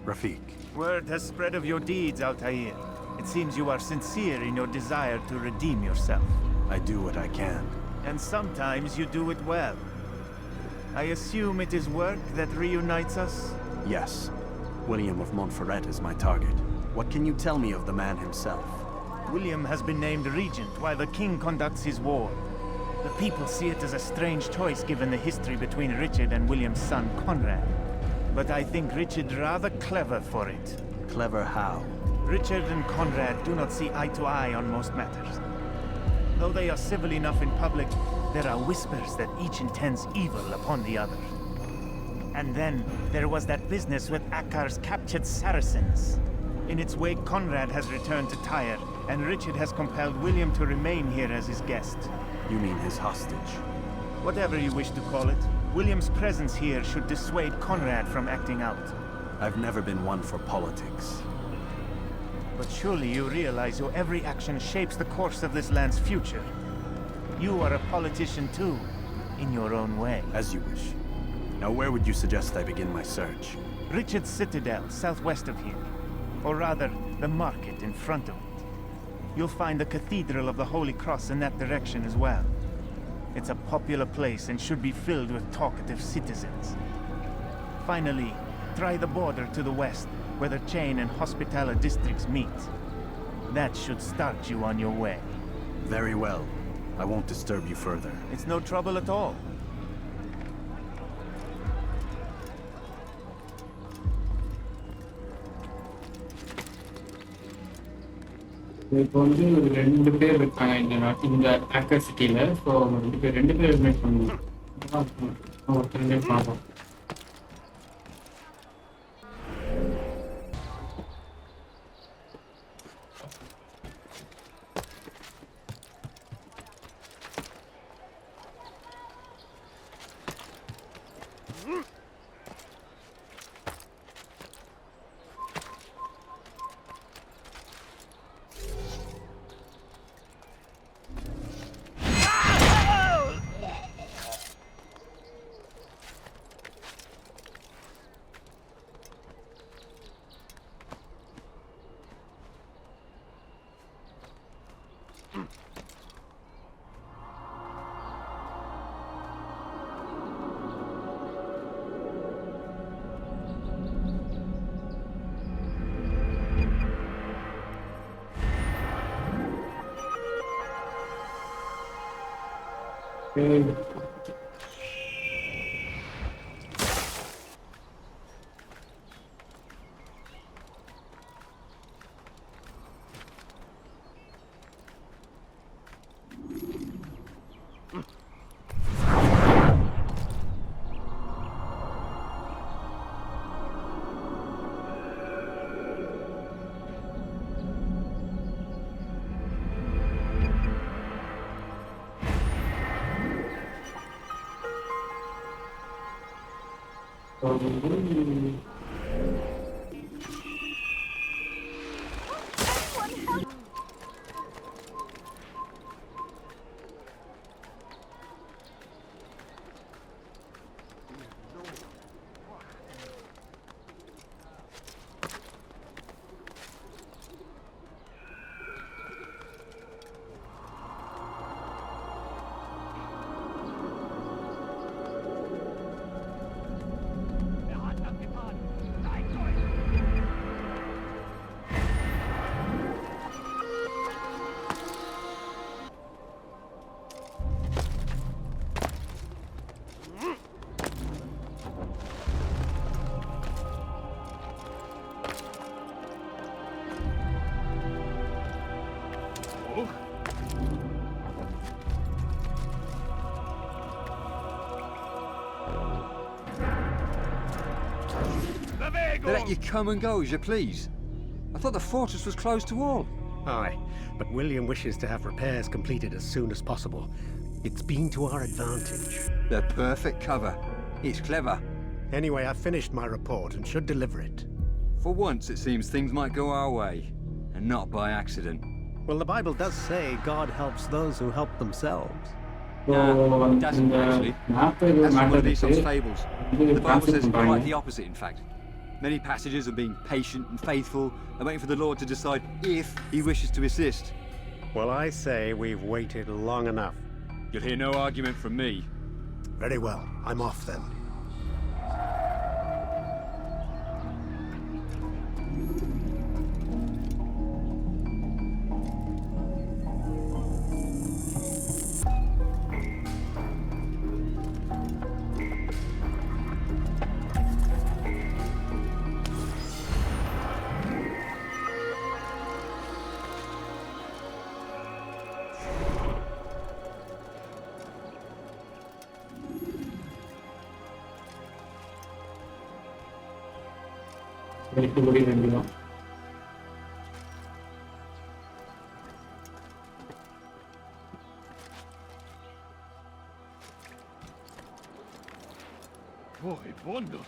Rafiq. Word has spread of your deeds, Altair. It seems you are sincere in your desire to redeem yourself. I do what I can. And sometimes you do it well. I assume it is work that reunites us? Yes. William of Montferrat is my target. What can you tell me of the man himself? William has been named regent while the king conducts his war. The people see it as a strange choice given the history between Richard and William's son, Conrad. But I think Richard rather clever for it. Clever how? Richard and Conrad do not see eye to eye on most matters. Though they are civil enough in public, there are whispers that each intends evil upon the other. And then, there was that business with Akkar's captured Saracens. In its wake, Conrad has returned to Tyre, and Richard has compelled William to remain here as his guest. You mean his hostage? Whatever you wish to call it, William's presence here should dissuade Conrad from acting out. I've never been one for politics. But surely you realize your every action shapes the course of this land's future. You are a politician too, in your own way. As you wish. Now where would you suggest I begin my search? Richard's Citadel, southwest of here. Or rather, the market in front of it. You'll find the Cathedral of the Holy Cross in that direction as well. It's a popular place and should be filled with talkative citizens. Finally, try the border to the west, where the Chain and Hospitaller districts meet. That should start you on your way. Very well. I won't disturb you further. It's no trouble at all. இப்போ வந்து ஒரு 2 பேர் இருக்காங்க இந்த ஆக்கர் சிட்டியில். So 2 பேர் invite பண்ணுவோம். ஒருத்தர் இன்வைட் பண்ணுவோம். They let you come and go as you please. I thought the fortress was closed to all. Aye, but William wishes to have repairs completed as soon as possible. It's been to our advantage. They're perfect cover. It's clever. Anyway, I've finished my report and should deliver it. For once, it seems things might go our way, and not by accident. Well, the Bible does say God helps those who help themselves. No, it doesn't actually. That's one of Aesop's fables. The Bible says Bible quite the opposite, in fact. Many passages have been patient and faithful and waiting for the Lord to decide if he wishes to assist. Well, I say we've waited long enough. You'll hear no argument from me. Very well. I'm off then. Weight கூடி வேண்டியதான். Boy, Bondo.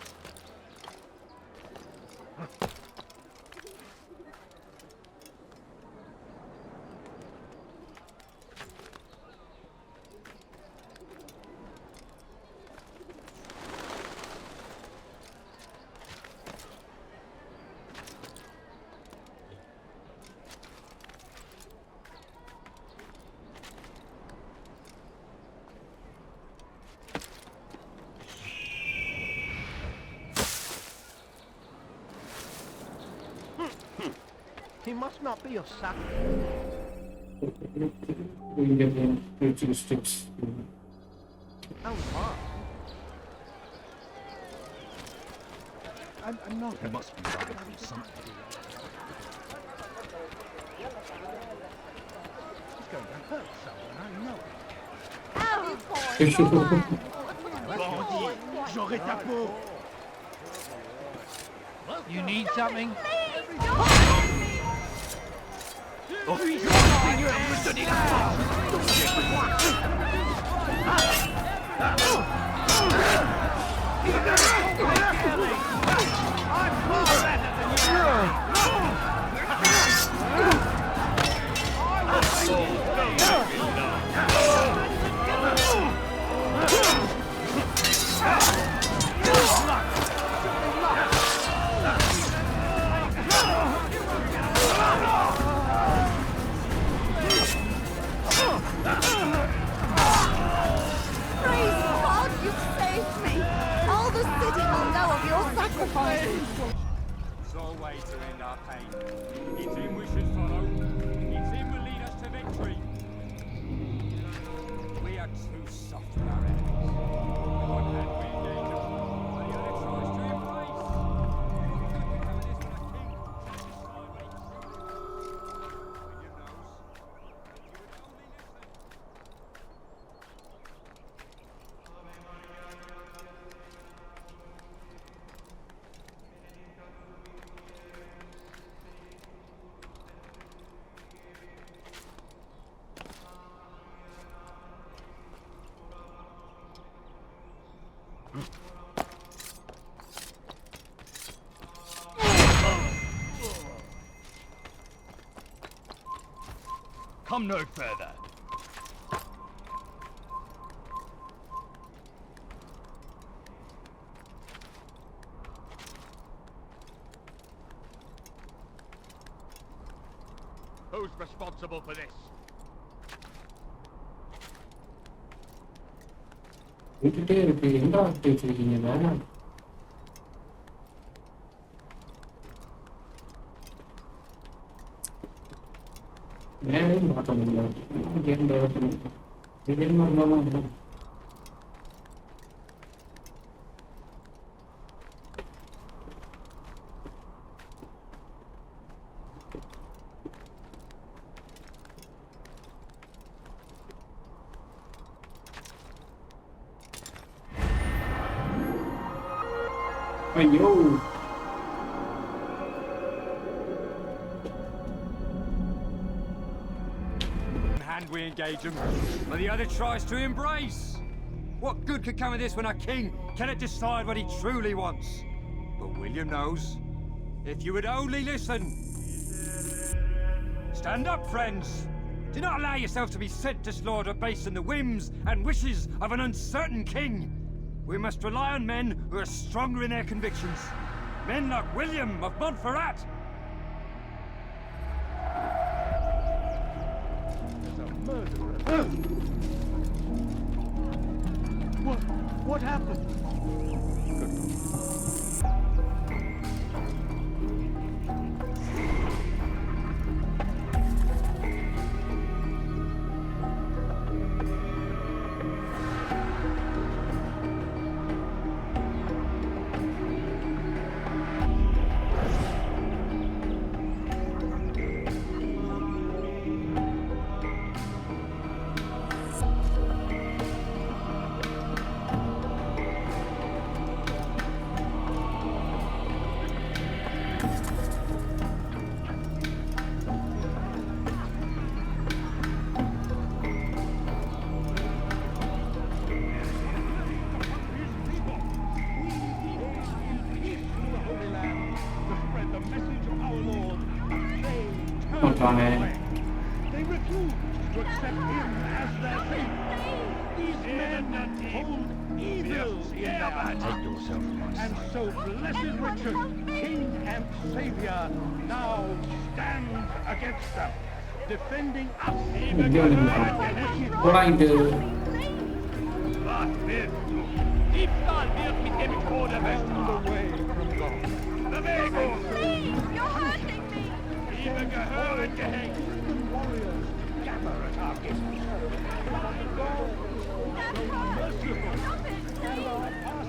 He must not be your son. We get in future steps. Oh, what? I'm not. He must be running from something. He's going to hurt someone, I know it. Bandit, j'aurai ta peau. You need something? Oh, Seigneur, me donner la I'm far better than you. There's no way to end our pain. It's him we should follow. It's him will lead us to victory. We are too soft with our enemies. On one hand we engage them, on the other tries to embrace. Come no further. Who's responsible for this? விட்டுட்டே இருக்கு. எங்க ஆட்டி வச்சிருக்கீங்க? மேலேயும் மாற்ற முடியல. Game develop பண்ணி game இருந்தாலும் ஐயோ Hand we engage them, but the other tries to embrace. What good could come of this when our king cannot decide what he truly wants? But William knows. If you would only listen. Stand up, friends. Do not allow yourself to be sent to slaughter based on the whims and wishes of an uncertain king. We must rely on men who are stronger in their convictions. Men like William of Montferrat. There's a murderer. What happened? They refuse to accept him as their savior. These men hold evil in their hearts. And so blessed Richard, King and Savior, now stands against them, defending us. Diebstahl wird mit dem Tode bestraft. Bewegung! You're hurting me! Liebe gehören gehängt. Warriors, gather at our gates.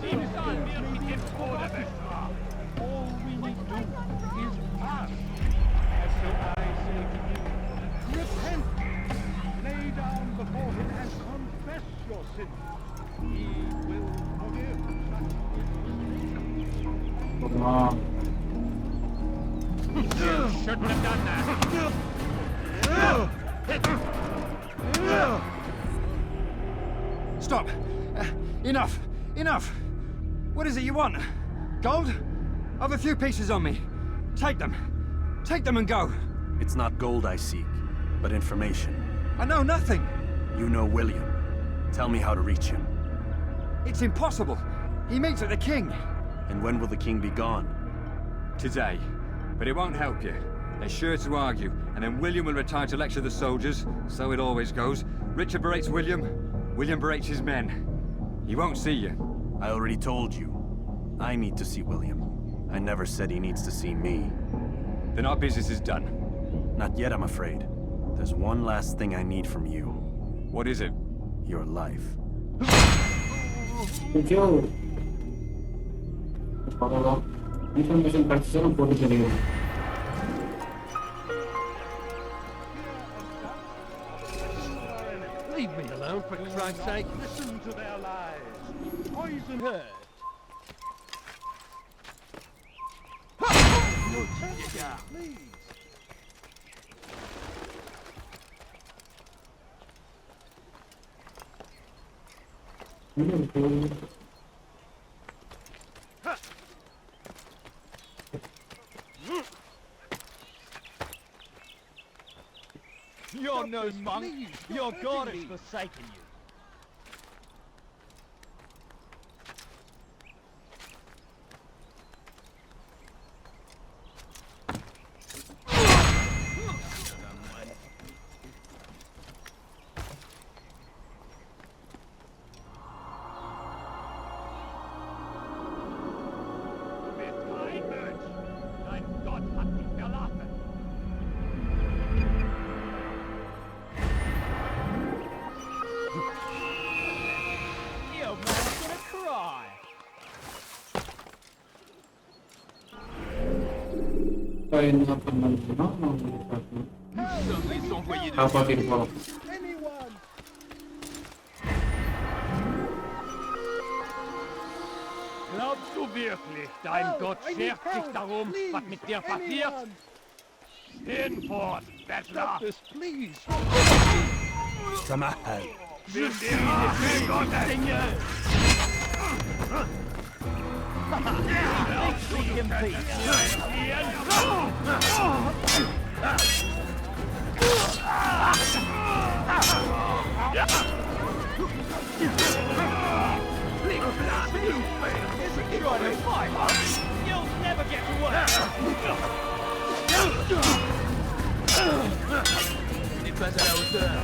Diebstahl wird mit dem Tode bestraft. All we need do is ask. And so I say to you, repent, lay down before him and confess your sins. He will forgive such You shouldn't have done that. Stop! Enough! Enough! What is it you want? Gold? I've a few pieces on me. Take them. Take them and go. It's not gold I seek, but information. I know nothing. You know William. Tell me how to reach him. It's impossible. He meets at the king. And when will the king be gone? Today. But it won't help you. They're sure to argue, and then William will retire to lecture the soldiers. So it always goes. Richard berates William. William berates his men. He won't see you. I already told you. I need to see William. I never said he needs to see me. Then our business is done. Not yet, I'm afraid. There's one last thing I need from you. What is it? Your life. Information partition போட்டு தெரியும். Leave me alone, for Christ's sake. listen to their lies. Poison her. Please. You're no monk. Your God has forsaken you. Dein Gott hat dich verlassen. Your man's gonna cry. என்ன பண்ணணும்னா Somebody's envoyé de காப்பாத்திட்டு போறோம். Anyone. Glaubst du wirklich, dein Gott schert sich darum, was mit dir passiert? Hinfort, Bettler! Please. Samahal. Will dir nicht Gott Dinge! Try to fight us! You'll never never get to work. N'est pas à la hauteur.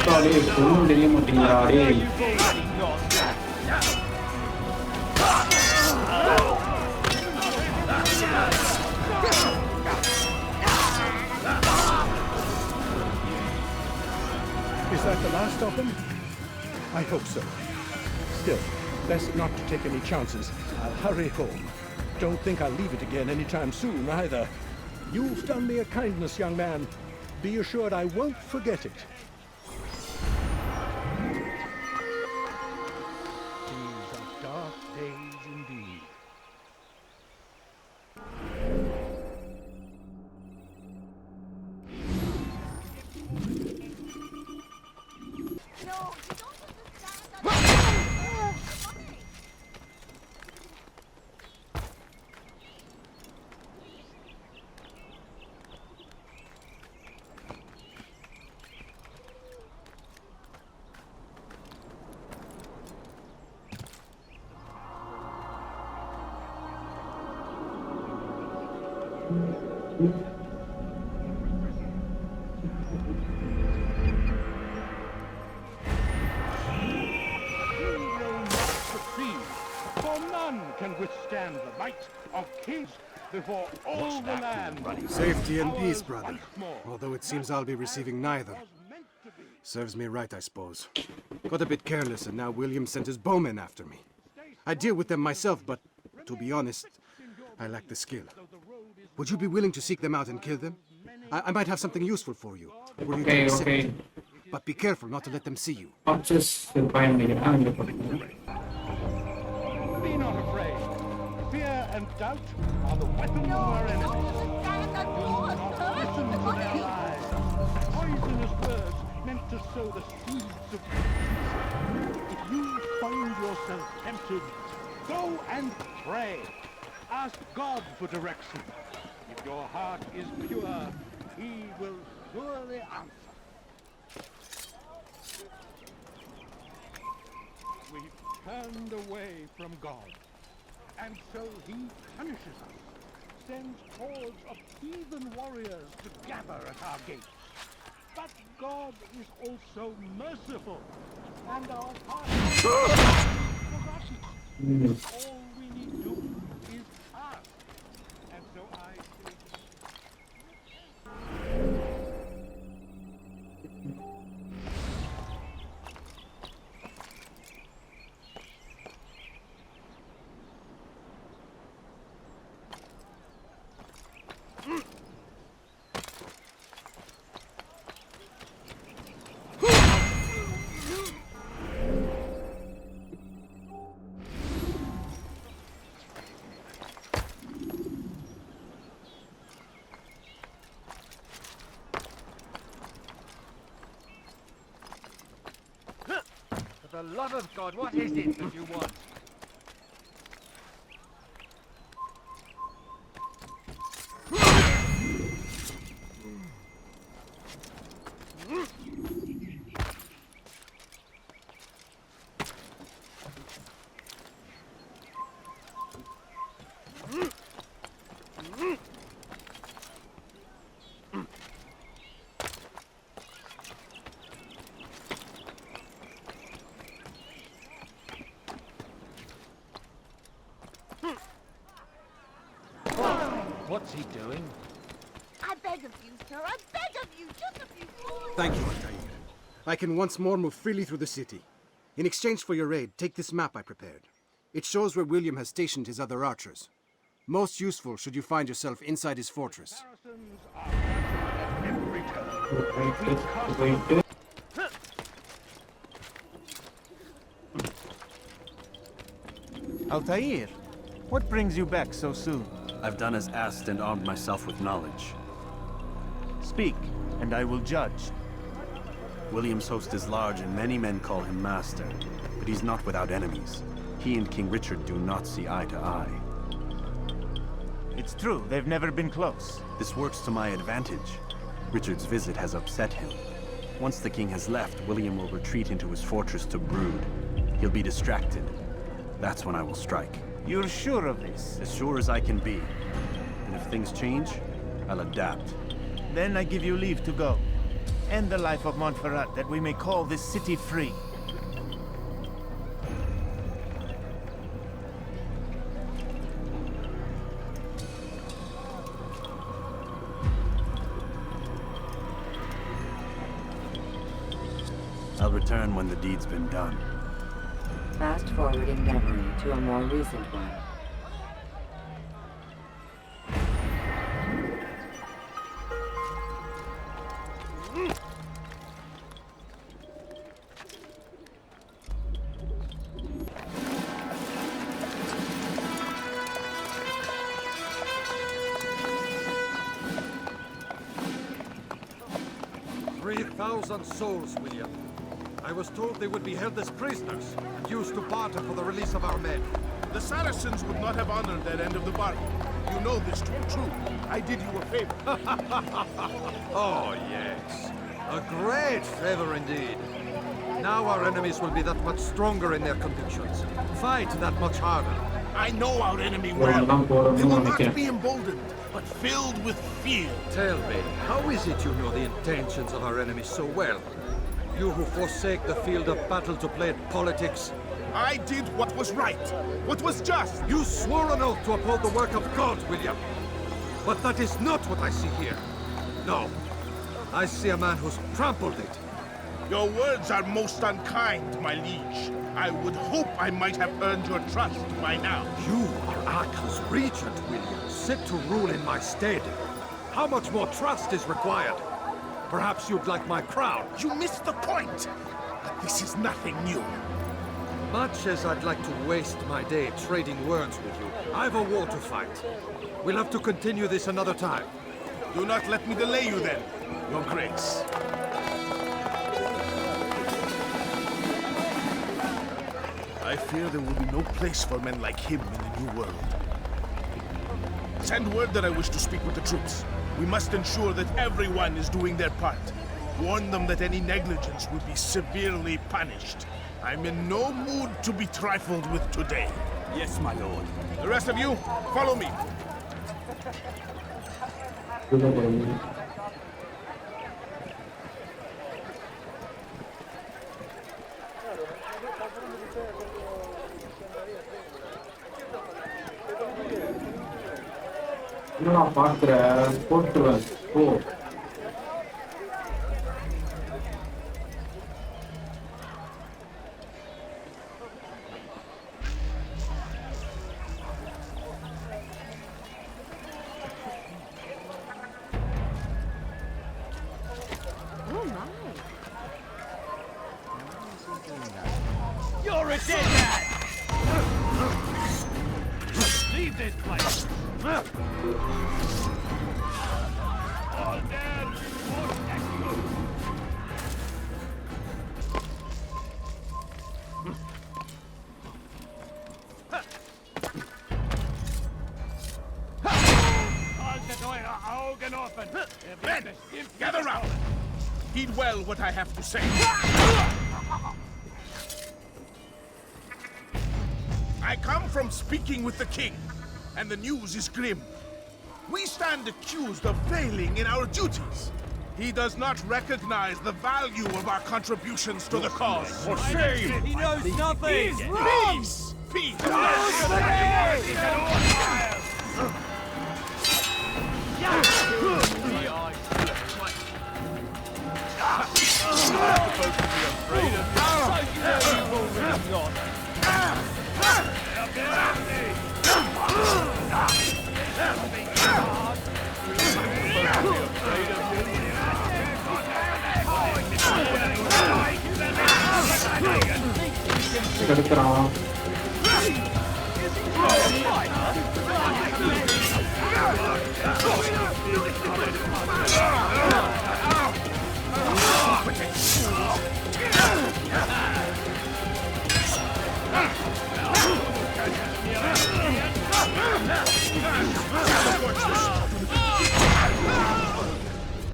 Sorry, ஒன்றும் தெரிய மாட்டீங்களா டேய். Is that the last of them? I hope so. Still, best not to take any chances. I'll hurry home. Don't think I'll leave it again anytime soon, either. You've done me a kindness, young man. Be assured I won't forget it. These are dark days indeed. No, you don't understand. For none can withstand the might of kings before all the land. Safety and peace, brother. Although it seems I'll be receiving neither. Serves me right, I suppose. Got a bit careless, and now William sent his bowmen after me. I deal with them myself, but to be honest, I lack the skill. Would you be willing to seek them out and kill them? I might have something useful for you. Were you to accept it? But be careful not to let them see you. Just பயணிக்கிறேன் அங்கே போகிறேன். Be not afraid. Fear and doubt are the weapons of our enemies. Listen to their lies. Poisonous words meant to sow the seeds of disease. If you find yourself tempted, go and pray. Ask God for direction. If your heart is pure, He will surely answer. We've turned away from God, and so He punishes us, sends hordes of heathen warriors to gather at our gates. But God is also merciful, and our hearts are forgotten. All we need do is ask, and so I say. For the love of God, what is it that you want? What's he doing? I beg of you, sir. I beg of you. Just a few more. Thank you, Altair. I can once more move freely through the city. In exchange for your aid, take this map I prepared. It shows where William has stationed his other archers. Most useful should you find yourself inside his fortress. Altair, what brings you back so soon? I've done as asked and armed myself with knowledge. Speak, and I will judge. William's host is large and many men call him master, but he's not without enemies. He and King Richard do not see eye to eye. It's true, they've never been close. This works to my advantage. Richard's visit has upset him. Once the king has left, William will retreat into his fortress to brood. He'll be distracted. That's when I will strike. You're sure of this? As sure as I can be. And if things change, I'll adapt. Then I give you leave to go. End the life of Montferrat, that we may call this city free. I'll return when the deed's been done. Fast forwarding memory to a more recent one. Souls, William. I was told they would be held as prisoners and used to barter for the release of our men. The Saracens would not have honored their end of the bargain. You know this to be true. I did you a favor. Oh, yes. A great favor indeed. Now our enemies will be that much stronger in their convictions. Fight that much harder. I know our enemy well. They will not be emboldened, but filled with fear. Tell me, how is it you know the intentions of our enemies so well? You who forsake the field of battle to play at politics. I did what was right, what was just. You swore an oath to uphold the work of God, William. But that is not what I see here. No, I see a man who's trampled it. Your words are most unkind, my liege. I would hope I might have earned your trust by now. You are Acre's regent, William, set to rule in my stead. How much more trust is required? Perhaps you'd like my crown. You missed the point. But this is nothing new. Much as I'd like to waste my day trading words with you, I've a war to fight. We'll have to continue this another time. Do not let me delay you then, Your Grace. I fear there will be no place for men like him in the New World. Send word that I wish to speak with the troops. We must ensure that everyone is doing their part. Warn them that any negligence will be severely punished. I'm in no mood to be trifled with today. Yes, my lord. The rest of you, follow me. நான் பார்க்குறேன் போட்டுருவேன் ஓ You're a dead man! Leave this place! All dead! Augen offen! Men, gather round! Heed well what I have to say. I come from speaking with the king, and the news is grim. We stand accused of failing in our duties. He does not recognize the value of our contributions to the cause. For shame! He knows nothing! Peace! Peace!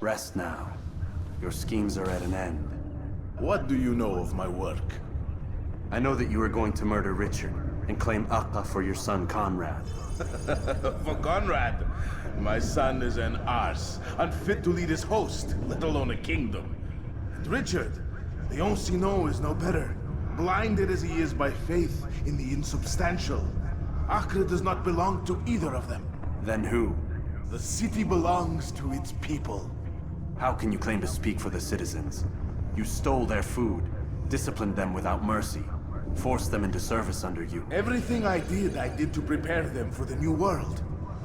Rest now. Your schemes are at an end. What do you know of my work? I know that you are going to murder Richard and claim Akka for your son Conrad. For Conrad? My son is an arse, unfit to lead his host, let alone a kingdom. And Richard, the Ancient is no better, blinded as he is by faith in the insubstantial. Acre does not belong to either of them. Then who? The city belongs to its people. How can you claim to speak for the citizens? You stole their food, disciplined them without mercy, forced them into service under you. Everything I did to prepare them for the new world.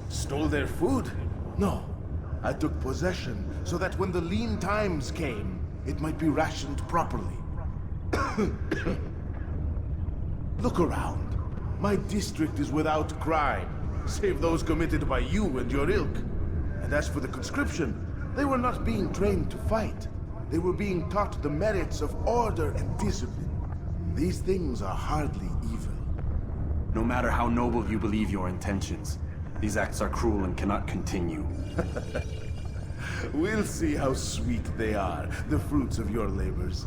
Stole their food? No. I took possession so that when the lean times came, it might be rationed properly. Look around. My district is without crime, save those committed by you and your ilk. And as for the conscription, they were not being trained to fight. They were being taught the merits of order and discipline. These things are hardly evil. No matter how noble you believe your intentions, these acts are cruel and cannot continue. We'll see how sweet they are, the fruits of your labors.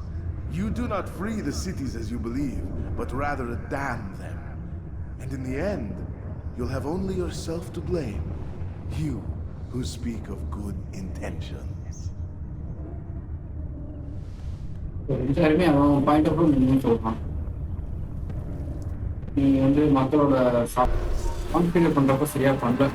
You do not free the cities as you believe, but rather damn them. And in the end, you'll have only yourself to blame. You who speak of good intentions. எல்லாருமே அவன் point of view சொல்றான். நீ வந்து மக்களோட configure பண்றப்ப சரியா பண்ற.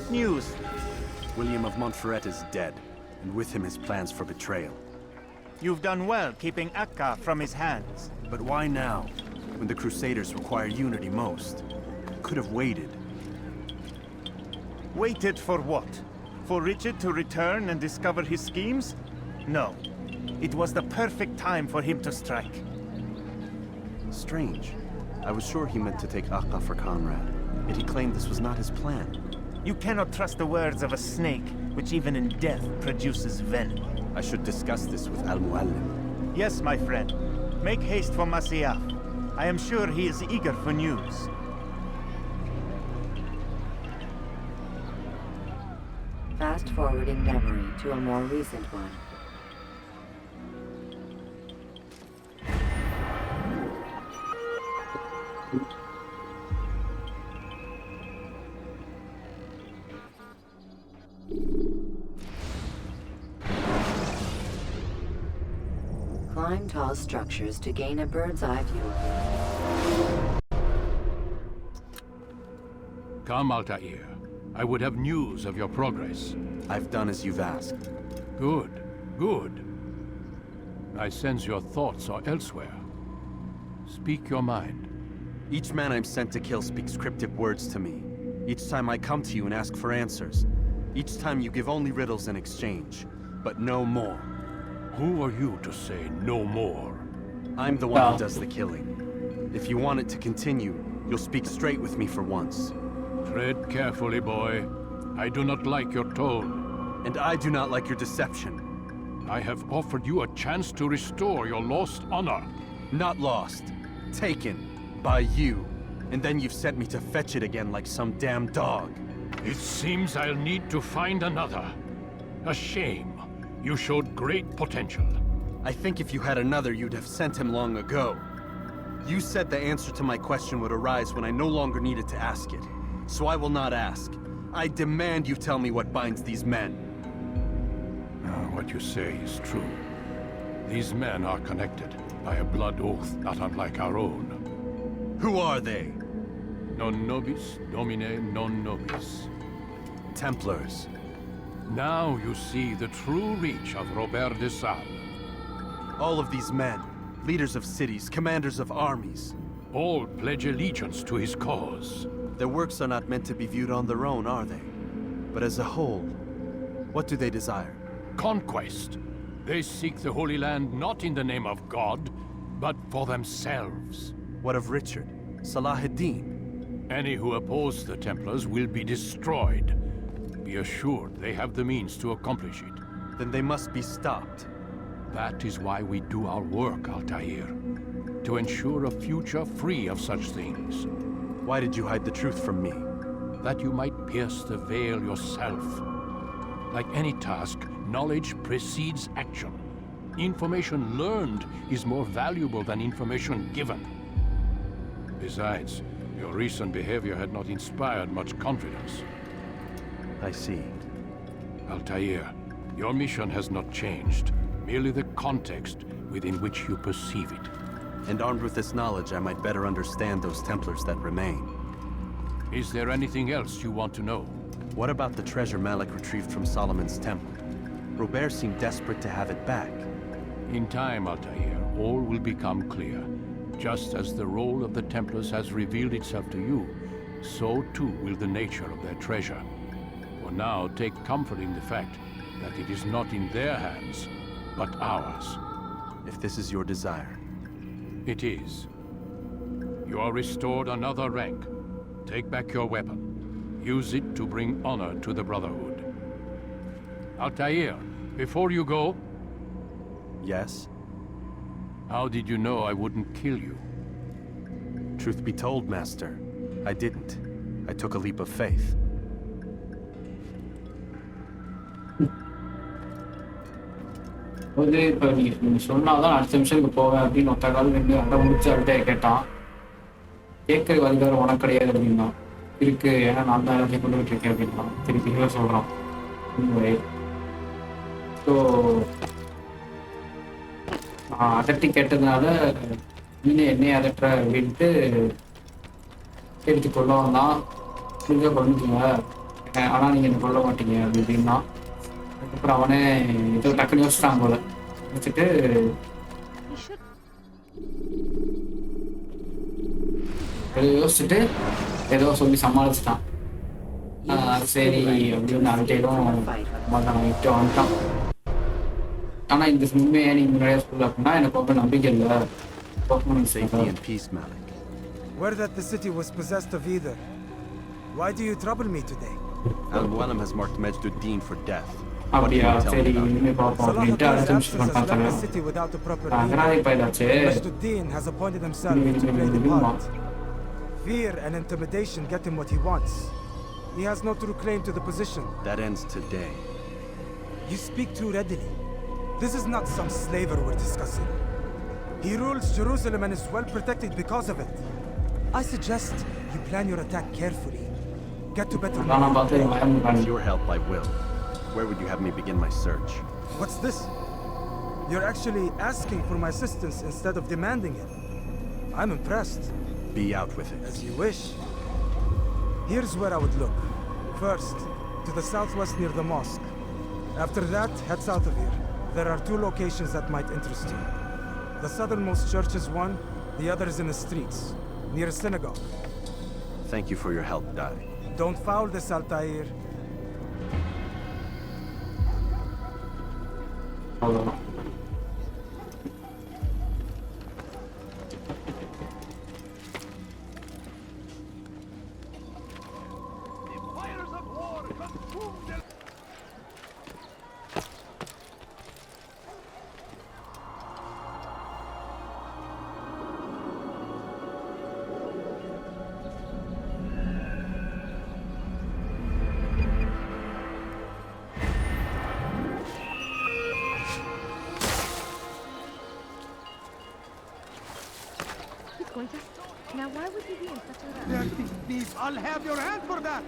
What news? William of Montferrat is dead, and with him his plans for betrayal. You've done well keeping Akka from his hands. But why now, when the Crusaders require unity most? Could have waited. Waited for what? For Richard to return and discover his schemes? No. It was the perfect time for him to strike. Strange. I was sure he meant to take Akka for Conrad, yet he claimed this was not his plan. You cannot trust the words of a snake, which even in death produces venom. I should discuss this with Al-Muallim. Yes, my friend. Make haste for Masyaf. I am sure he is eager for news. Fast forward in memory to a more recent one. Climb tall structures to gain a bird's eye view. Come, Altair. I would have news of your progress. I've done as you've asked. Good, good. I sense your thoughts are elsewhere. Speak your mind. Each man I'm sent to kill speaks cryptic words to me. Each time I come to you and ask for answers. Each time you give only riddles in exchange, but no more. Who are you to say no more? I'm the one who does the killing. If you want it to continue, you'll speak straight with me for once. Tread carefully, boy. I do not like your tone. And I do not like your deception. I have offered you a chance to restore your lost honor. Not lost. Taken. By you. And then you've sent me to fetch it again like some damn dog. It seems I'll need to find another. A shame. You showed great potential. I think if you had another, you'd have sent him long ago. You said the answer to my question would arise when I no longer needed to ask it. So I will not ask. I demand you tell me what binds these men. What you say is true. These men are connected by a blood oath not unlike our own. Who are they? Non nobis, domine non nobis. Templars. Now you see the true reach of Robert de Sales. All of these men, leaders of cities, commanders of armies. All pledge allegiance to his cause. Their works are not meant to be viewed on their own, are they? But as a whole, what do they desire? Conquest. They seek the Holy Land not in the name of God, but for themselves. What of Richard? Salahuddin? Any who oppose the Templars will be destroyed. Be assured they have the means to accomplish it. Then they must be stopped. That is why we do our work, Altair. To ensure a future free of such things. Why did you hide the truth from me? That you might pierce the veil yourself. Like any task, knowledge precedes action. Information learned is more valuable than information given. Besides, your recent behavior had not inspired much confidence. I see. Altair, your mission has not changed. Merely the context within which you perceive it. And armed with this knowledge, I might better understand those Templars that remain. Is there anything else you want to know? What about the treasure Malik retrieved from Solomon's temple? Robert seemed desperate to have it back. In time, Altair, all will become clear. Just as the role of the Templars has revealed itself to you, so too will the nature of their treasure. For now, take comfort in the fact that it is not in their hands, but ours. If this is your desire. It is. You are restored another rank. Take back your weapon. Use it to bring honor to the Brotherhood. Altair, before you go... Yes? How did you know I wouldn't kill you? Truth be told, Master, I didn't. I took a leap of faith. இப்போ நீ சொன்னாதான் அடுத்த நிமிஷத்துக்கு போவேன் அப்படின்னு ஒத்த கால் நின்று அண்டை முடிச்சு அவர்கிட்ட கேட்டான். கேட்கறது அதிகாரம் உனக்கு கிடையாது அப்படின்னா இருக்கு, ஏன்னா நான் தான் எல்லாத்தையும் கொண்டு விட்டுருக்கேன் அப்படின்னா திருப்பி சொல்றான். ஸோ அதட்டி கேட்டதுனால நீனே என்னையே அதட்டுற அப்படின்ட்டு எடுத்து கொள்ள வந்தான். முடிஞ்சா கொண்டுக்குங்க, ஆனால் நீங்கள் என்ன கொல்ல மாட்டீங்க அப்படின்னா அதுக்கப்புறம் அவனே ஏதோ டக்குன்னு யோசிச்சிட்டான் போல வச்சுட்டு ஏதோ சொல்லி சமாளிச்சிட்டான். சரி அப்படின்னு அல்ட்டைடும் விட்டு வந்துட்டான். ஆனால் இந்த உண்மையை நீங்கள் முன்னாடியே சொல்லல அப்படின்னா எனக்கு ரொம்ப நம்பிக்கை இல்லை. Safety and peace, Malik. Word that the city was possessed of either. Why do you trouble me today? Al-Mualim has marked Majduddin for death. அப்படியா சரி இனிமேல் பார்ப்போம் அப்படின்ட்டு அடுத்த நிமிஷம் பார்த்தாங்க. Majduddin has appointed himself to play the part. Fear and intimidation get him what he wants. He has no true claim to the position. That ends today. You speak too readily. This is not some slaver we're discussing. He rules Jerusalem and is well protected because of it. I suggest you plan your attack carefully. Get to better knowledge. With your help, I will. Where would you have me begin my search? What's this? You're actually asking for my assistance instead of demanding it. I'm impressed. Be out with it. As you wish. Here's where I would look. First, to the southwest near the mosque. After that, head south of here. There are 2 locations that might interest you. The southernmost church is one, the other is in the streets, near a synagogue. Thank you for your help, Dai. Don't foul this, Altair. Now, why would you be in such a rush? Dirty thief! I'll have your hand for that!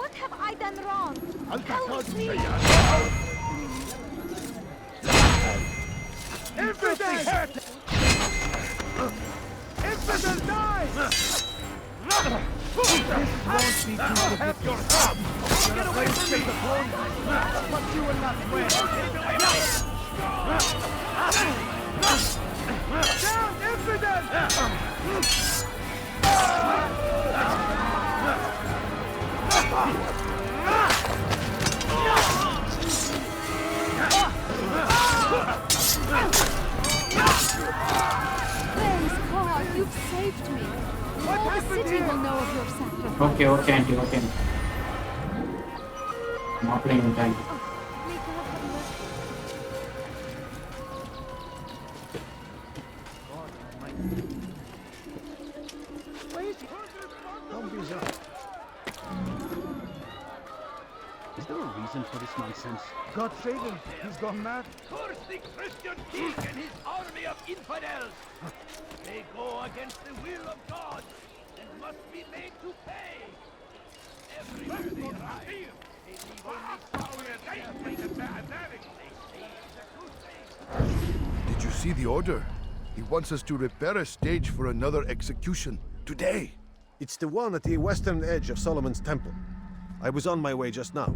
What have I done wrong? Tell me, please! Infidel! Infidel, die! I'll have your hand! Get away from me! But you will not win! Down, infidel! Praise God, you've saved me. All the city will know of your sacrifice. Okay, auntie, okay. I'm not playing with time. Is there a reason for this nonsense? God save him! He's gone mad! Curse the Christian king and his army of infidels! They go against the will of God and must be made to pay! Everywhere they arrive, they leave only sorrow and death. They save the crusade! Did you see the order? He wants us to repair a stage for another execution. Today! It's the one at the western edge of Solomon's temple. I was on my way just now.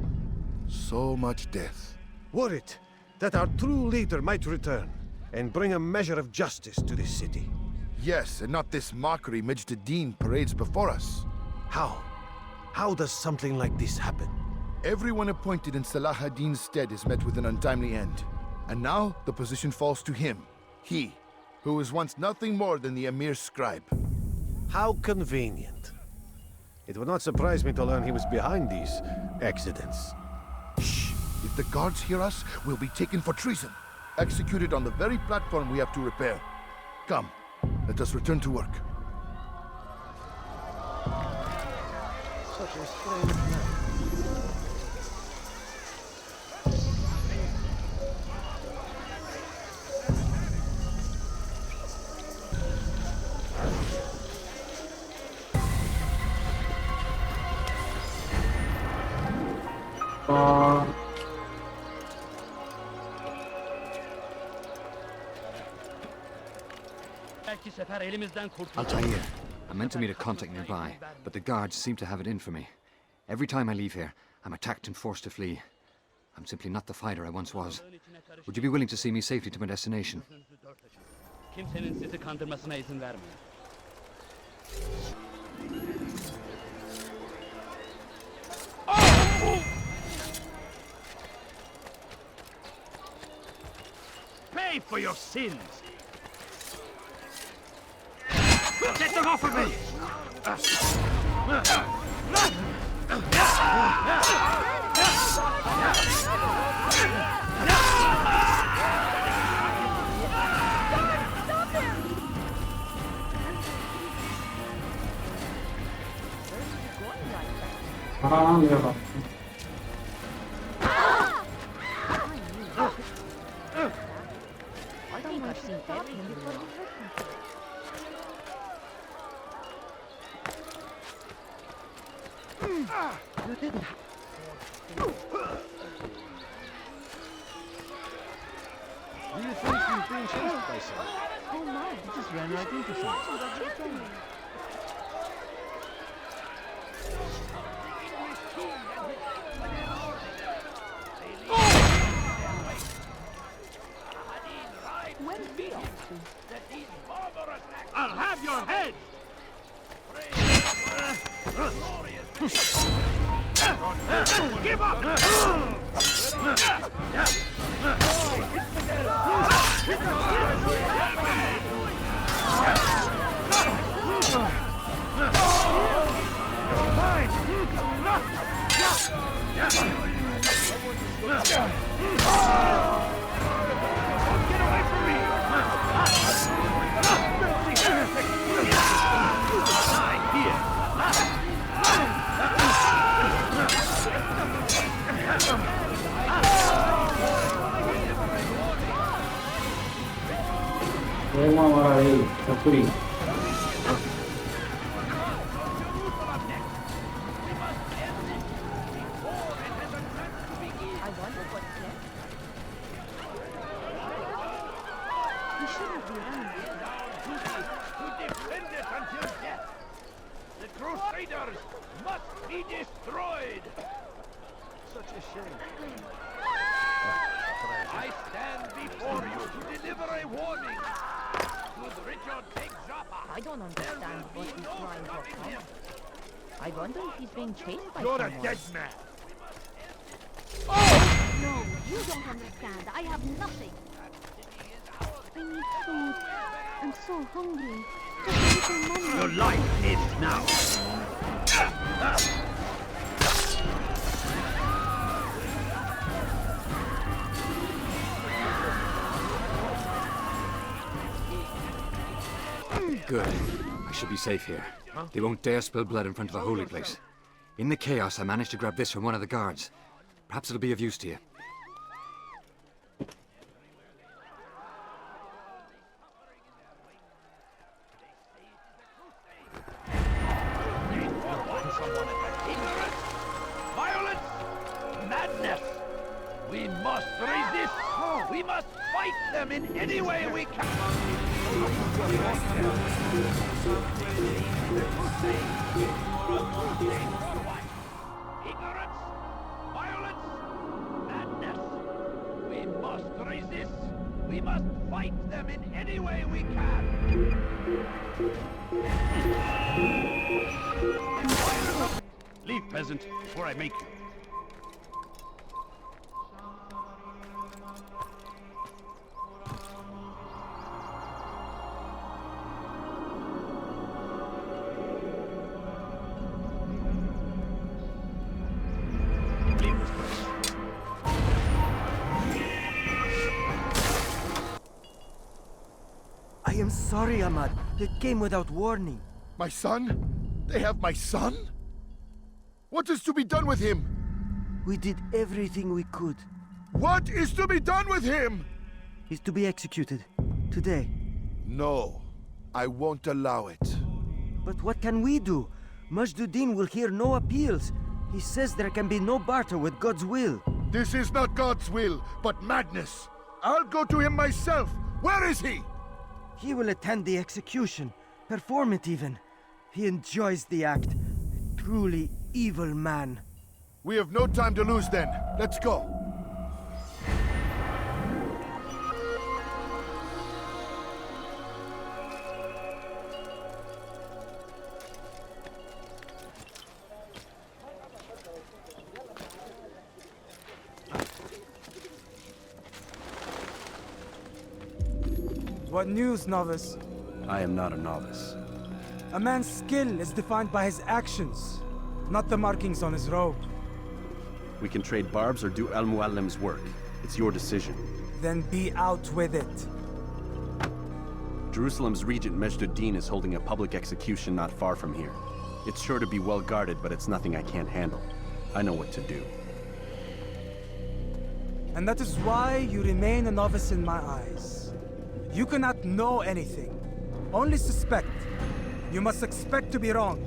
So much death. Worried that our true leader might return and bring a measure of justice to this city. Yes, and not this mockery Majduddin parades before us. How? How does something like this happen? Everyone appointed in Salah ad-Din's stead is met with an untimely end. And now the position falls to him. He, who was once nothing more than the Emir's scribe. How convenient. It would not surprise me to learn he was behind these accidents. Shh! If the guards hear us, we'll be taken for treason. Executed on the very platform we have to repair. Come, let us return to work. Such a strange man. Altair, I meant to meet a contact nearby, but the guards seem to have it in for me. Every time I leave here, I'm attacked and forced to flee. I'm simply not the fighter I once was. Would you be willing to see me safely to my destination? Kimsenin sizi kandırmasına izin vermeyin. Pay for your sins! Get them off of me! I think I've seen everything before you hurt me. You didn't. Do you think you've been chased by someone? Oh my! You just ran right into someone. I'll have your head! Give up! Get away from me! I wonder what's next. We shouldn't be running. To defend it until death! The Crusaders must be destroyed! Such a shame. I stand before you to deliver a warning! Should Richard take Joppa, I don't understand what he's trying to accomplish. I wonder if he's being chased by you're someone. a dead man! No, you don't understand. I have nothing. I need food. I'm so hungry. Just a little money. Your life ends now! Good. I should be safe here. They won't dare spill blood in front of the holy place. In the chaos, I managed to grab this from one of the guards. Perhaps it'll be of use to you. Violence! Madness! We must resist! We must fight them in any way we can! Ignorance! Violence! Madness! We must resist! We must fight them in any way we can! Leave, peasant, before I make you. I am sorry, Ahmad. It came without warning. My son? They have my son? What is to be done with him? We did everything we could. What is to be done with him? He's to be executed. Today. No. I won't allow it. But what can we do? Majduddin will hear no appeals. He says there can be no barter with God's will. This is not God's will, but madness. I'll go to him myself. Where is he? He will attend the execution. Perform it even. He enjoys the act. Truly evil man. We have no time to lose then. Let's go. What news, novice? I am not a novice. A man's skill is defined by his actions, not the markings on his robe. We can trade barbs or do Al-Muallim's work. It's your decision. Then be out with it. Jerusalem's regent Majd-ud-Din is holding a public execution not far from here. It's sure to be well guarded, but it's nothing I can't handle. I know what to do. And that is why you remain a novice in my eyes. You cannot know anything, only suspect. You must expect to be wrong,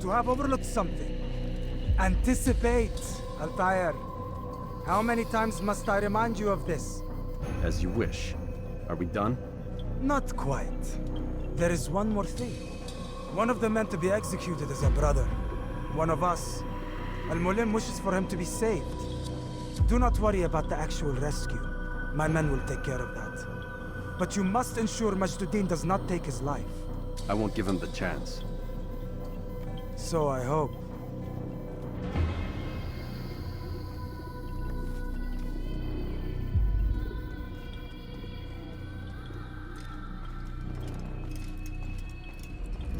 to have overlooked something. Anticipate, Altair. How many times must I remind you of this? As you wish. Are we done? Not quite. There is one more thing. One of the men to be executed is a brother. One of us. Al-Mulim wishes for him to be saved. Do not worry about the actual rescue. My men will take care of that. But you must ensure Majd-ud-Din does not take his life. I won't give him the chance. So I hope.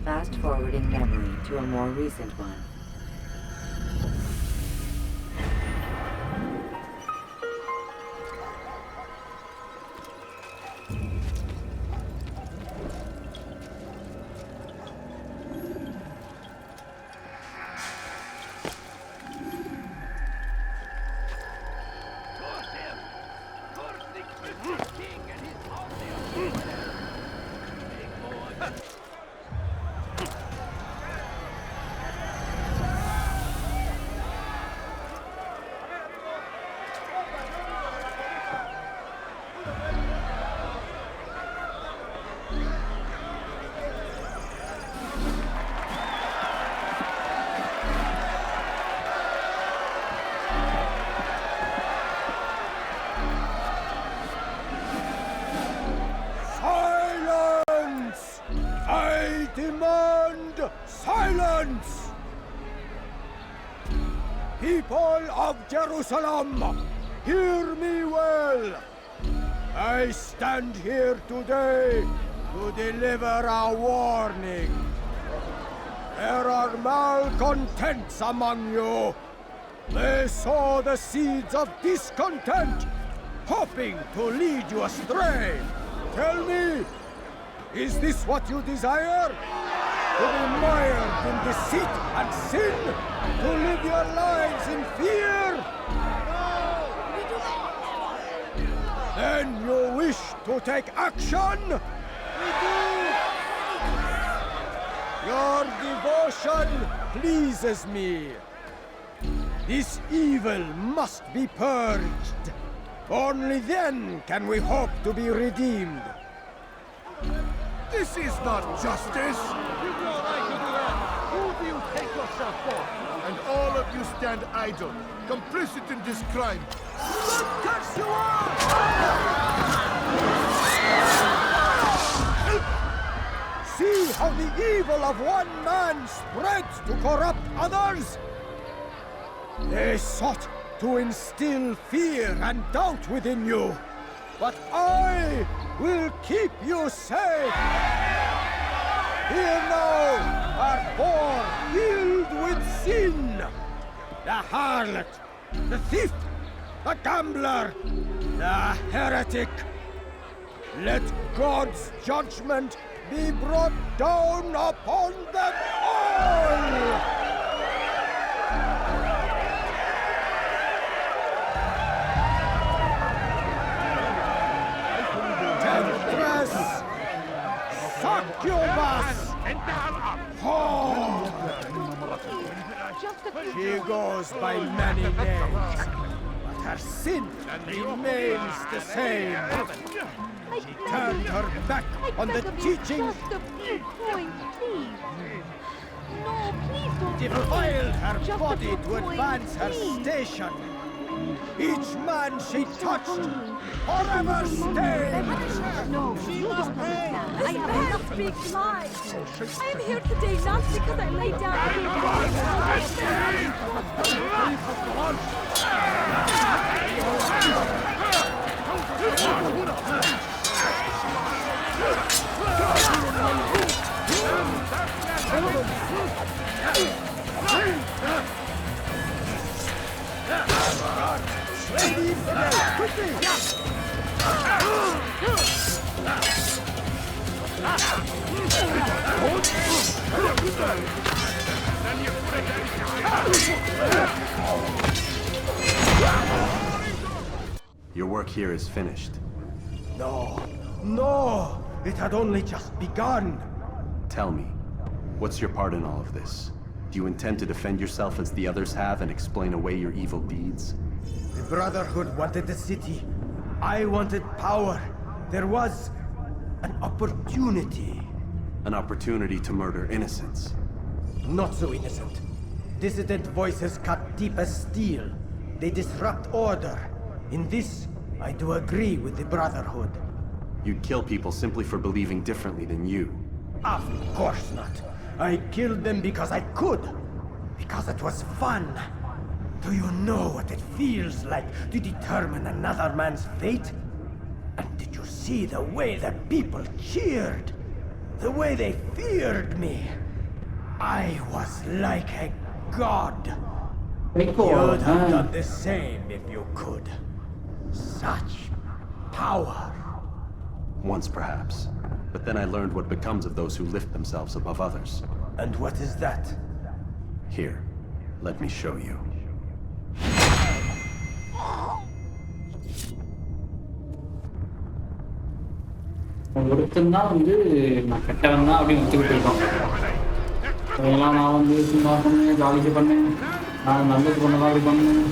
Fast-forwarding memory to a more recent one. Silence! People of Jerusalem, hear me well. I stand here today to deliver a warning. There are malcontents among you. They sow the seeds of discontent, hoping to lead you astray. Tell me, is this what you desire? To be mired in deceit and sin? To live your lives in fear? No, we do not. Then you wish to take action? We do. Your devotion pleases me. This evil must be purged. Only then can we hope to be redeemed. This is not justice! You know I can do that! Who do you take yourself for? And all of you stand idle, complicit in this crime. Catch you all! See how the evil of one man spreads to corrupt others? They sought to instill fear and doubt within you. But I will keep you safe! Here now are four filled with sin! The harlot, the thief, the gambler, the heretic. Let God's judgment be brought down upon them all! Succubus! She goes by many names, but her sin remains the same. She turned her back on the teaching. Just a few coins, please. No, please don't. Defiled her Just body a to coin, advance her please. station. Each man she touched forever stained. No, you don't understand. I have enough big lies. I am here today not because I laid down Your work here is finished. No, no! It had only just begun. Tell me, what's your part in all of this? Do you intend to defend yourself as the others have and explain away your evil deeds? The Brotherhood wanted the city. I wanted power. There was an opportunity. An opportunity to murder innocents. Not so innocent. Dissident voices cut deep as steel. They disrupt order. In this, I do agree with the Brotherhood. You'd kill people simply for believing differently than you. Of course not. I killed them because I could. Because it was fun. Do you know what it feels like to determine another man's fate? And did you see the way that people cheered? The way they feared me? I was like a god. You'd have done the same if you could. Such power. Once perhaps. But then I learned what becomes of those who lift themselves above others. And what is that? Here, let me show you. ஒருத்தன் தான் வந்து நான் கெட்டவன் தான் அப்படின்னு ஒத்துக்கிட்டு இருக்கோம். அதெல்லாம் நான் வந்து சும்மா பண்ணேன், ஜாலிக்கு பண்ணேன், நான் நல்லது பண்ணதான் அப்படி பண்ணேன்.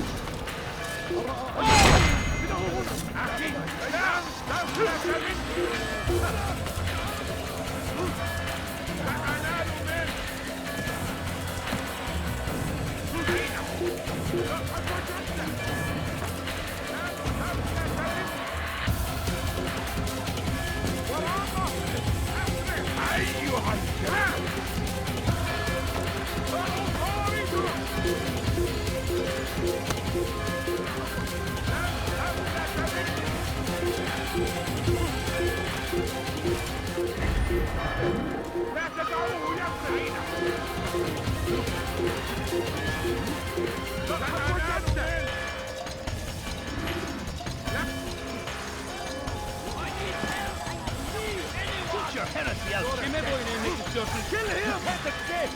Kill him! At the gate!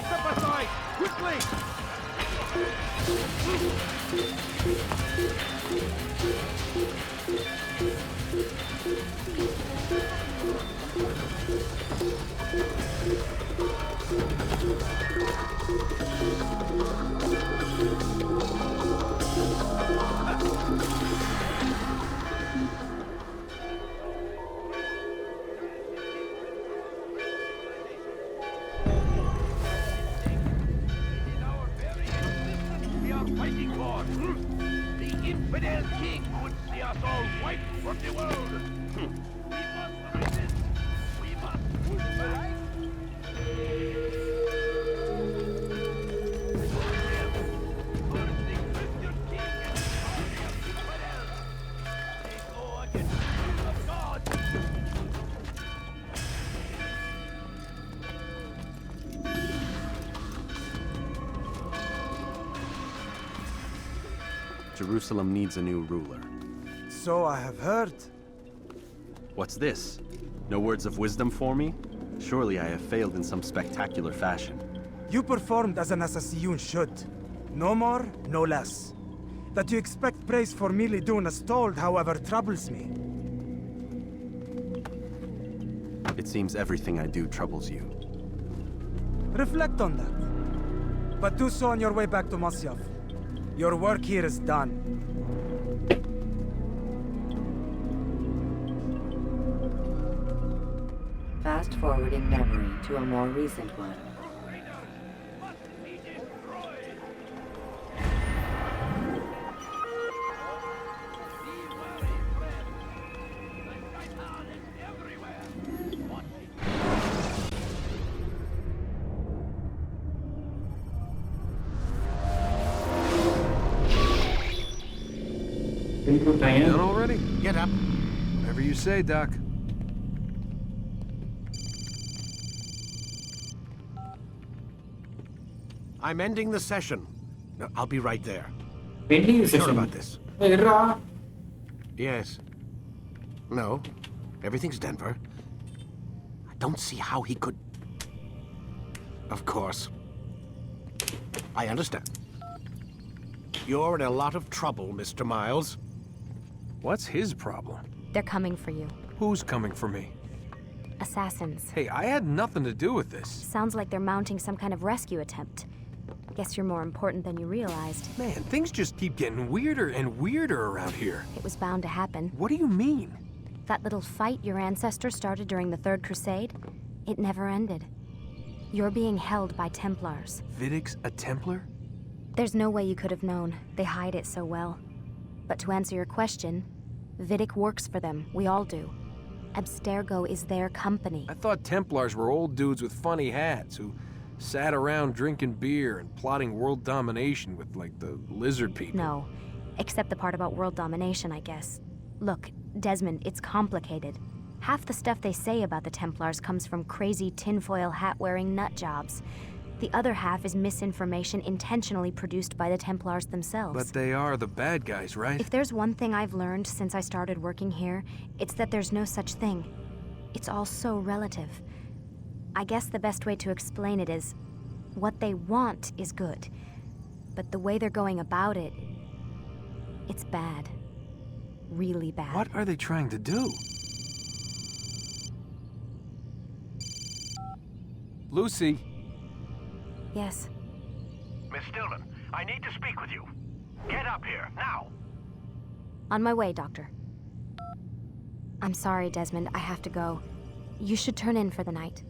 Step aside! Quickly! Fighting for the infidel king would see us all wiped from the world. We must resist. We must push back. They go against the will of God. Jerusalem needs a new ruler. So I have heard. What's this? No words of wisdom for me? Surely I have failed in some spectacular fashion. You performed as an assassin should. No more, no less. That you expect praise for merely doing as told, however, troubles me. It seems everything I do troubles you. Reflect on that. But do so on your way back to Masyaf. Your work here is done. Fast-forwarding memory to a more recent one. Done already? Get up. Whatever you say, Doc. I'm ending the session. No, I'll be right there. Sure about this? Yes. No. Everything's Denver. I don't see how he could... Of course. I understand. You're in a lot of trouble, Mr. Miles. What's his problem? They're coming for you. Who's coming for me? Assassins. Hey, I had nothing to do with this. Sounds like they're mounting some kind of rescue attempt. Guess you're more important than you realized. Man, things just keep getting weirder and weirder around here. It was bound to happen. What do you mean? That little fight your ancestors started during the Third Crusade, it never ended. You're being held by Templars. Vidic's a Templar? There's no way you could have known. They hide it so well. But to answer your question, Vidic works for them. We all do. Abstergo is their company. I thought Templars were old dudes with funny hats who sat around drinking beer and plotting world domination with, like, the lizard people. No. Except the part about world domination, I guess. Look, Desmond, it's complicated. Half the stuff they say about the Templars comes from crazy tinfoil hat-wearing nut jobs. The other half is misinformation intentionally produced by the Templars themselves. But they are the bad guys, right? If there's one thing I've learned since I started working here, it's that there's no such thing. It's all so relative. I guess the best way to explain it is, what they want is good. But the way they're going about it, it's bad. Really bad. What are they trying to do? Lucy? Yes. Miss Stillman, I need to speak with you. Get up here, now! On my way, Doctor. I'm sorry, Desmond. I have to go. You should turn in for the night.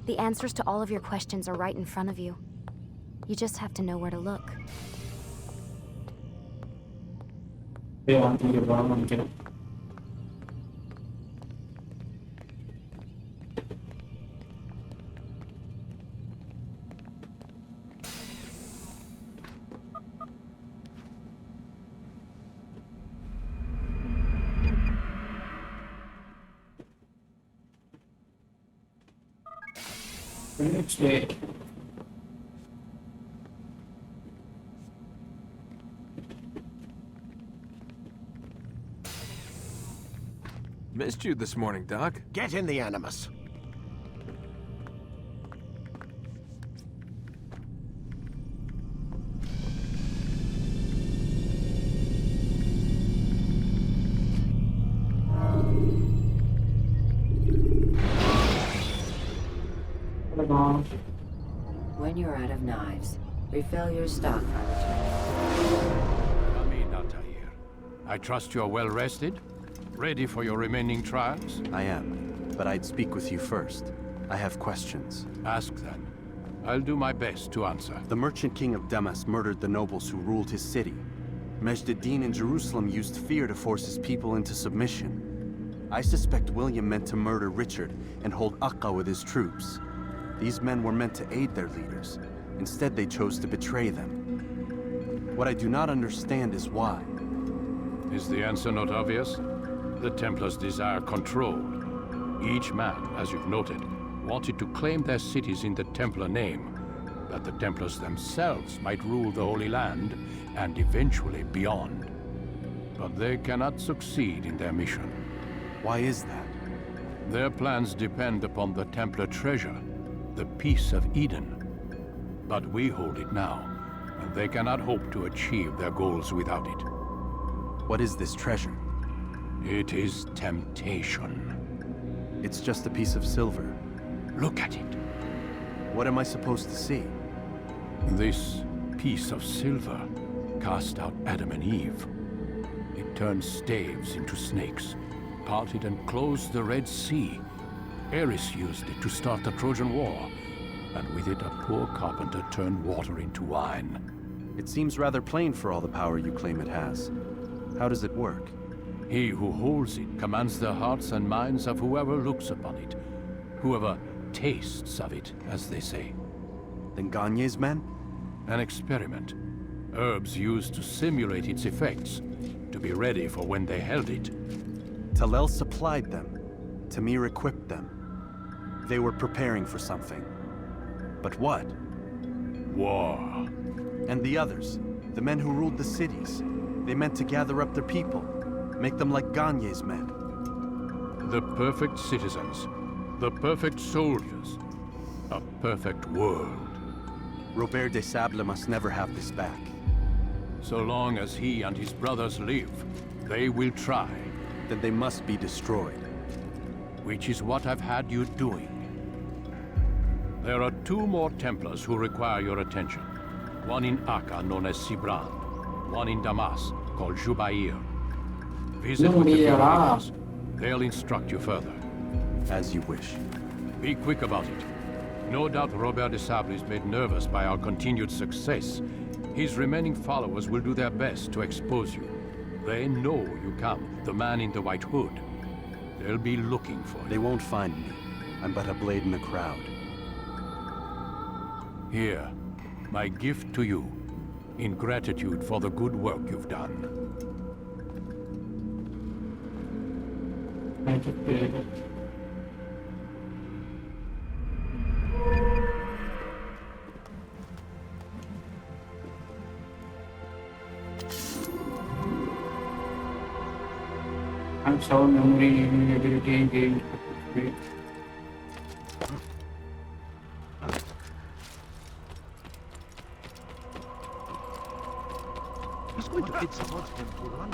The answers to all of your questions are right in front of you. You just have to know where to look. The next day. Missed you this morning, Doc. Get in the Animus. When you're out of knives, refill your stock on Altair. I trust you're well rested? Ready for your remaining trials? I am, but I'd speak with you first. I have questions. Ask then. I'll do my best to answer. The merchant king of Damas murdered the nobles who ruled his city. Majd-ad-Din in Jerusalem used fear to force his people into submission. I suspect William meant to murder Richard and hold Akka with his troops. These men were meant to aid their leaders. Instead, they chose to betray them. What I do not understand is why. Is the answer not obvious? The Templars desire control. Each man, as you've noted, wanted to claim their cities in the Templar name, that the Templars themselves might rule the Holy Land and eventually beyond. But they cannot succeed in their mission. Why is that? Their plans depend upon the Templar treasure, the Peace of Eden. But we hold it now, and they cannot hope to achieve their goals without it. What is this treasure? It is temptation. It's just a piece of silver. Look at it. What am I supposed to see? This piece of silver cast out Adam and Eve. It turns staves into snakes, parted and closed the Red Sea. Eris used it to start the Trojan War, and with it a poor carpenter turned water into wine. It seems rather plain for all the power you claim it has. How does it work? He who holds it commands the hearts and minds of whoever looks upon it. Whoever tastes of it, as they say. Then Gagne's men? An experiment. Herbs used to simulate its effects, to be ready for when they held it. Talel supplied them. Tamir equipped them. They were preparing for something. But what? War. And the others, the men who ruled the cities, they meant to gather up their people, make them like Gagne's men. The perfect citizens, the perfect soldiers, a perfect world. Robert de Sable must never have this back. So long as he and his brothers live, they will try. Then they must be destroyed. Which is what I've had you doing. There are 2 more Templars who require your attention. One in Akka, known as Sibran. One in Damas, called Jubair. Visit with the Templars. They'll instruct you further. As you wish. Be quick about it. No doubt Robert de Sable is made nervous by our continued success. His remaining followers will do their best to expose you. They know you come, the man in the white hood. They'll be looking for you. They won't find me. I'm but a blade in the crowd. Here, my gift to you, in gratitude for the good work you've done. I'm so memory ability gained. He's going to hit someone's him to run.